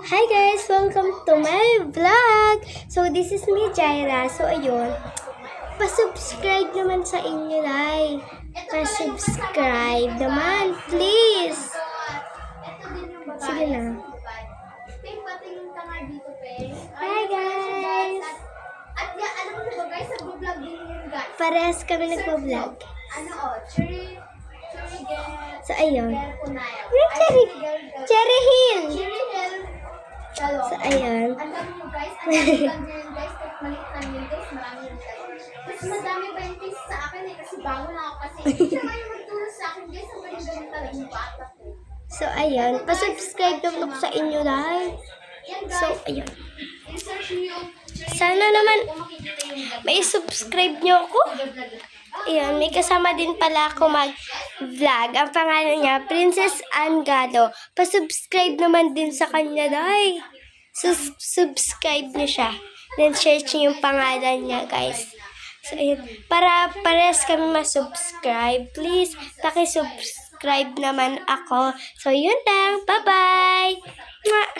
Hi guys! Welcome to my vlog! So, this is me, Jaira. So, ayun. Pa-subscribe naman sa inyo, Lai. Pa-subscribe naman, please! Sige na. Hi guys! At alam mo ba guys, nag-vlog din yun guys. Parehas kami nagpa-vlog. Cherry So, ayun. Punaya. Cherry Hill! Cherry Hill. So, ayun. Alam mo guys, ang dami lang din guys, kahit maliit lang yun guys, marami yun guys. Mas madami pa yung taste sa akin kasi bago lang ako kasi. Siya nga yung magturo sa akin guys, ang galing talaga yung bata ko. So, ayun. Pa-subscribe naman ako sa inyo, Lai. Yan So, guys, ayun. research niyo yung Sana naman kung makikita yung may subscribe nyo ako. Ayan, may kasama din pala ako mag-vlog. Ang pangalan niya, Princess Ann Galo. Pa-subscribe naman din sa kanya, Day. Subscribe niyo siya. Then, search niyo yung pangalan niya, guys. So, ayun. Para parehas kami ma-subscribe, please, paki-subscribe naman ako. So, yun lang. Bye-bye! Mwah!